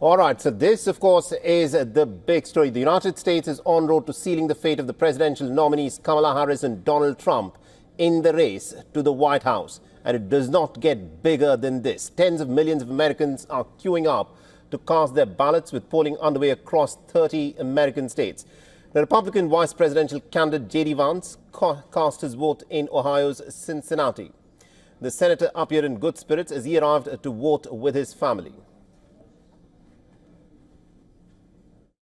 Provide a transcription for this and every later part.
All right, so this, of course, is the big story. The United States is en route to sealing the fate of the presidential nominees Kamala Harris and Donald Trump in the race to the White House. And it does not get bigger than this. Tens of millions of Americans are queuing up to cast their ballots, with polling underway across 30 American states. The Republican vice presidential candidate J.D. Vance cast his vote in Ohio's Cincinnati. The senator appeared in good spirits as he arrived to vote with his family.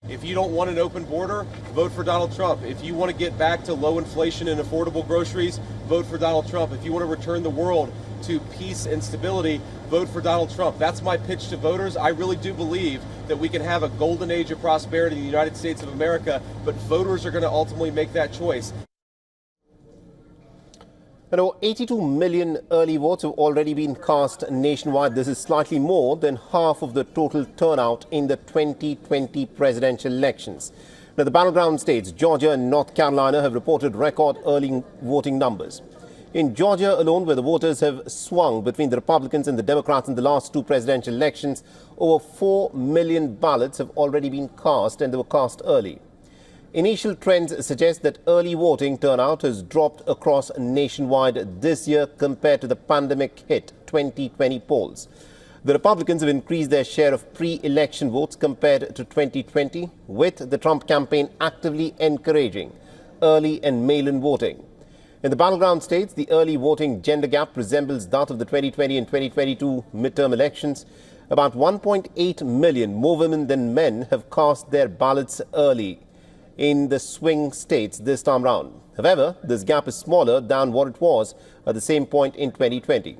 If you don't want an open border, vote for Donald Trump. If you want to get back to low inflation and affordable groceries, vote for Donald Trump. If you want to return the world to peace and stability, vote for Donald Trump. That's my pitch to voters. I really do believe that we can have a golden age of prosperity in the United States of America, but voters are going to ultimately make that choice. 82 million early votes have already been cast nationwide. This is slightly more than half of the total turnout in the 2020 presidential elections. Now, the battleground states, Georgia and North Carolina, have reported record early voting numbers. In Georgia alone, where the voters have swung between the Republicans and the Democrats in the last two presidential elections, over 4 million ballots have already been cast, and they were cast early. Initial trends suggest that early voting turnout has dropped across nationwide this year compared to the pandemic-hit 2020 polls. The Republicans have increased their share of pre-election votes compared to 2020, with the Trump campaign actively encouraging early and mail-in voting. In the battleground states, the early voting gender gap resembles that of the 2020 and 2022 midterm elections. About 1.8 million more women than men have cast their ballots early in the swing states this time round. However, this gap is smaller than what it was at the same point in 2020.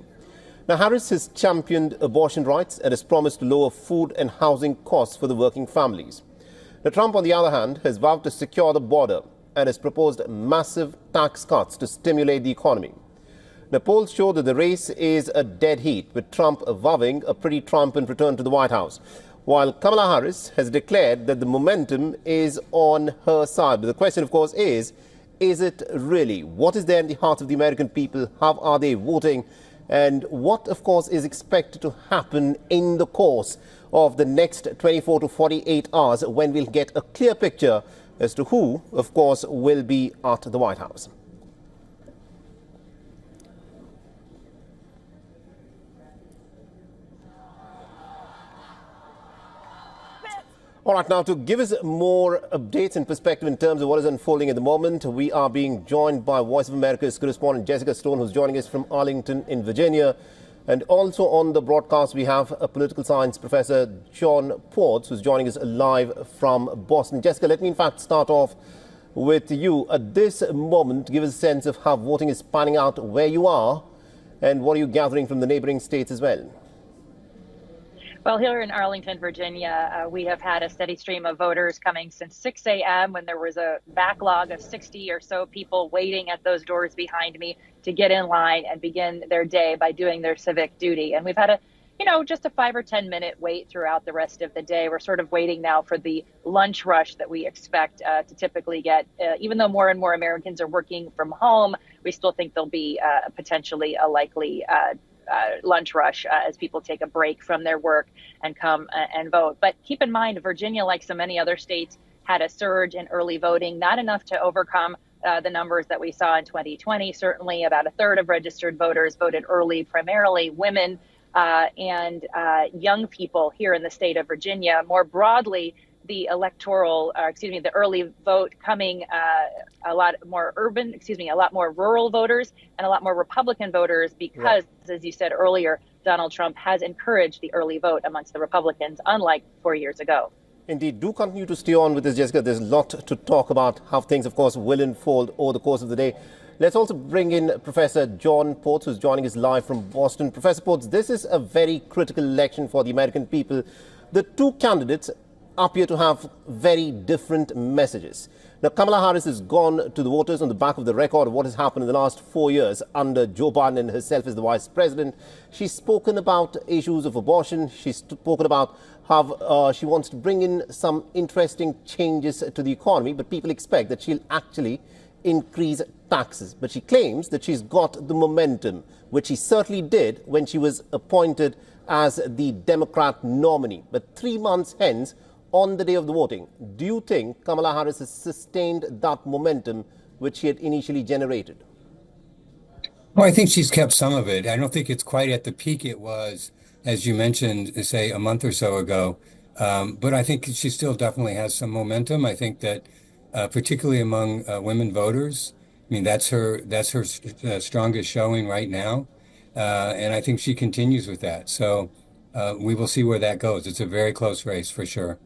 Now, Harris has championed abortion rights and has promised to lower food and housing costs for the working families. Now, Trump, on the other hand, has vowed to secure the border and has proposed massive tax cuts to stimulate the economy. The polls show that the race is a dead heat, with Trump vowing a pretty triumphant return to the White House, while Kamala Harris has declared that the momentum is on her side. But the question, of course, is it really? What is there in the heart of the American people? How are they voting? And what, of course, is expected to happen in the course of the next 24 to 48 hours, when we'll get a clear picture as to who, of course, will be at the White House. All right, now to give us more updates and perspective in terms of what is unfolding at the moment, we are being joined by Voice of America's correspondent Jessica Stone, who's joining us from Arlington in Virginia. And also on the broadcast, we have a political science professor, John Ports, who's joining us live from Boston. Jessica, let me in fact start off with you. At this moment, give us a sense of how voting is panning out where you are, and what are you gathering from the neighboring states as well? Well, here in Arlington, Virginia, we have had a steady stream of voters coming since 6 a.m. when there was a backlog of 60 or so people waiting at those doors behind me to get in line and begin their day by doing their civic duty. And we've had just a 5 or 10 minute wait throughout the rest of the day. We're sort of waiting now for the lunch rush that we expect to typically get. Even though more and more Americans are working from home, we still think there'll be potentially a likely lunch rush as people take a break from their work and come and vote. But keep in mind, Virginia, like so many other states, had a surge in early voting, not enough to overcome the numbers that we saw in 2020. Certainly about a third of registered voters voted early, primarily women and young people here in the state of Virginia. More broadly, the the early vote coming a lot more rural voters and a lot more Republican voters because, as you said earlier, Donald Trump has encouraged the early vote amongst the Republicans, unlike 4 years ago. Indeed. Do continue to stay on with this, Jessica. There's a lot to talk about, how things, of course, will unfold over the course of the day. Let's also bring in Professor John Ports, who's joining us live from Boston. Professor Ports, this is a very critical election for the American people. The two candidates appear to have very different messages. Now, Kamala Harris has gone to the voters on the back of the record of what has happened in the last 4 years under Joe Biden and herself as the vice president. She's spoken about issues of abortion. She's spoken about how she wants to bring in some interesting changes to the economy, but people expect that she'll actually increase taxes. But she claims that she's got the momentum, which she certainly did when she was appointed as the Democrat nominee. But 3 months hence, on the day of the voting, do you think Kamala Harris has sustained that momentum which she had initially generated? Well, I think she's kept some of it. I don't think it's quite at the peak it was, as you mentioned, say a month or so ago. But I think she still definitely has some momentum. I think that particularly among women voters, I mean, that's her strongest showing right now. And I think she continues with that. So we will see where that goes. It's a very close race for sure.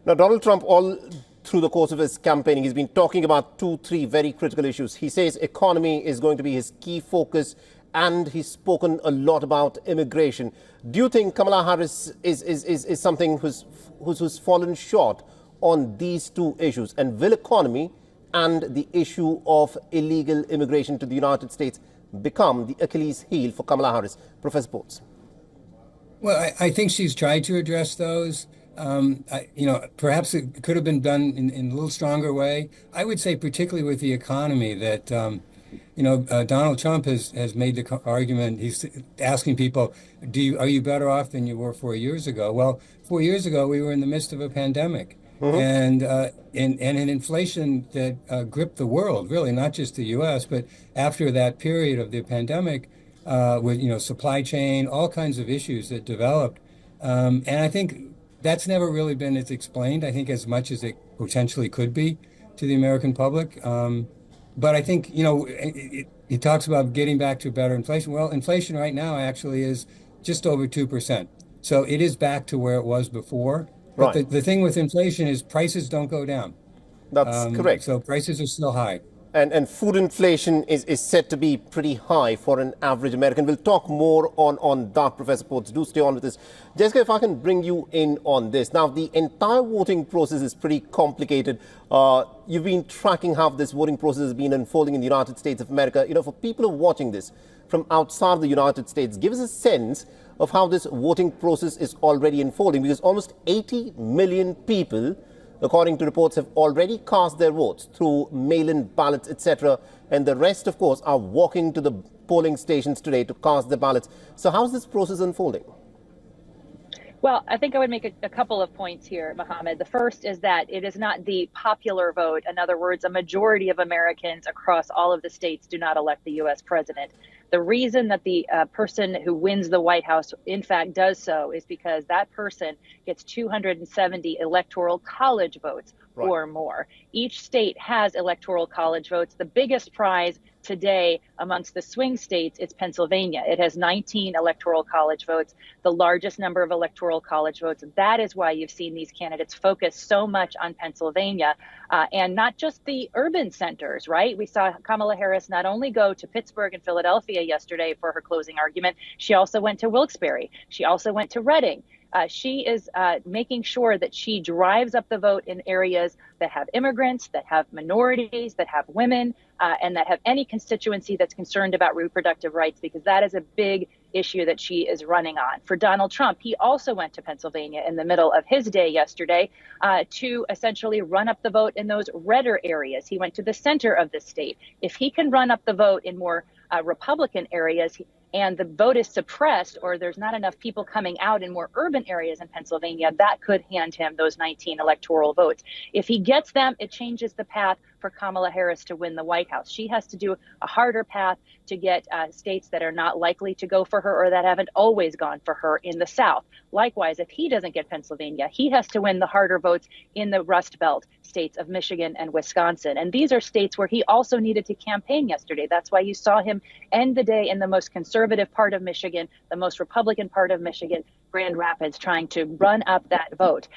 Now, Donald Trump, all through the course of his campaigning, he's been talking about 2-3 very critical issues. He says economy is going to be his key focus, and he's spoken a lot about immigration. Do you think Kamala Harris is something who's fallen short on these two issues? And will economy and the issue of illegal immigration to the United States become the Achilles heel for Kamala Harris? Professor Potts. Well, I think she's tried to address those. Perhaps it could have been done in a little stronger way. I would say, particularly with the economy, that Donald Trump has made the argument. He's asking people, are you better off than you were 4 years ago? Well, 4 years ago we were in the midst of a pandemic, and an inflation that gripped the world, really, not just the U.S. But after that period of the pandemic, with supply chain, all kinds of issues that developed, and I think that's never really been as explained, I think, as much as it potentially could be to the American public. But I think, he talks about getting back to better inflation. Well, inflation right now actually is just over 2%. So it is back to where it was before. But Right. the thing with inflation is prices don't go down. That's correct. So prices are still high. And food inflation is said to be pretty high for an average American. We'll talk more on that, Professor Potts. Do stay on with this. Jessica, if I can bring you in on this. Now, the entire voting process is pretty complicated. You've been tracking how this voting process has been unfolding in the United States of America. For people who are watching this from outside the United States, give us a sense of how this voting process is already unfolding, because almost 80 million people, according to reports, have already cast their votes through mail-in ballots, etc. And the rest, of course, are walking to the polling stations today to cast their ballots. So how's this process unfolding? Well, I think I would make a couple of points here, Mohammed. The first is that it is not the popular vote. In other words, a majority of Americans across all of the states do not elect the U.S. president. The reason that the person who wins the White House, in fact, does so is because that person gets 270 electoral college votes or more. Each state has electoral college votes. The biggest prize today amongst the swing states is Pennsylvania. It has 19 electoral college votes, the largest number of electoral college votes. That is why you've seen these candidates focus so much on Pennsylvania and not just the urban centers, right? We saw Kamala Harris not only go to Pittsburgh and Philadelphia yesterday for her closing argument, she also went to Wilkes-Barre. She also went to Reading. She is making sure that she drives up the vote in areas that have immigrants, that have minorities, that have women, and that have any constituency that's concerned about reproductive rights, because that is a big issue that she is running on. For Donald Trump, he also went to Pennsylvania in the middle of his day yesterday to essentially run up the vote in those redder areas. He went to the center of the state. If he can run up the vote in more Republican areas, and the vote is suppressed, or there's not enough people coming out in more urban areas in Pennsylvania, that could hand him those 19 electoral votes. If he gets them, it changes the path for Kamala Harris to win the White House. She has to do a harder path to get states that are not likely to go for her or that haven't always gone for her in the South. Likewise, if he doesn't get Pennsylvania, he has to win the harder votes in the Rust Belt states of Michigan and Wisconsin. And these are states where he also needed to campaign yesterday. That's why you saw him end the day in the most conservative part of Michigan, the most Republican part of Michigan, Grand Rapids, trying to run up that vote.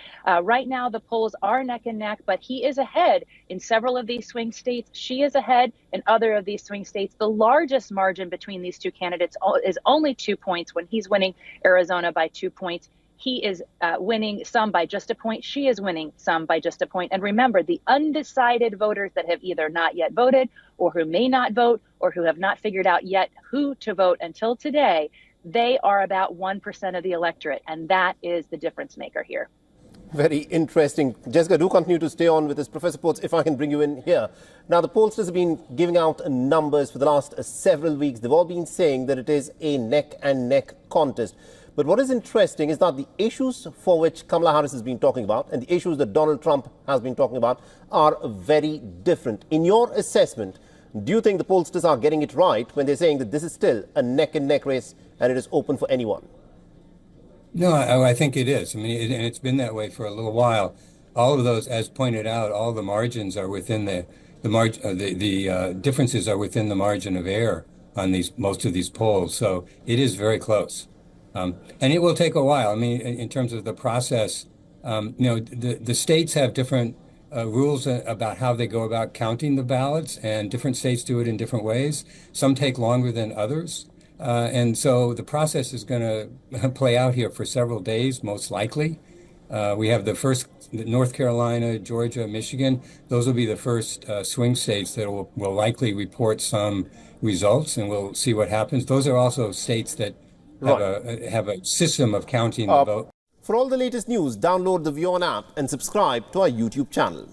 Right now, the polls are neck and neck, but he is ahead in several of these swing states. She is ahead in other of these swing states. The largest margin between these two candidates is only 2 points when he's winning Arizona by 2 points. He is winning some by just a point. She is winning some by just a point. And remember, the undecided voters that have either not yet voted or who may not vote or who have not figured out yet who to vote until today, they are about 1% of the electorate. And that is the difference maker here. Very interesting. Jessica, do continue to stay on with this. Professor Potts, if I can bring you in here. Now, the pollsters have been giving out numbers for the last several weeks. They've all been saying that it is a neck and neck contest. But what is interesting is that the issues for which Kamala Harris has been talking about and the issues that Donald Trump has been talking about are very different. In your assessment, do you think the pollsters are getting it right when they're saying that this is still a neck-and-neck race and it is open for anyone? No, I think it is. I mean, and it's been that way for a little while. All of those, as pointed out, all the margins are within the differences are within the margin of error on most of these polls. So it is very close, and it will take a while. I mean, in terms of the process, the states have different rules about how they go about counting the ballots, and different states do it in different ways. Some take longer than others. And so the process is going to play out here for several days, most likely. We have the first North Carolina, Georgia, Michigan. Those will be the first swing states that will likely report some results, and we'll see what happens. Those are also states that have a system of counting the vote. For all the latest news, download the WION app and subscribe to our YouTube channel.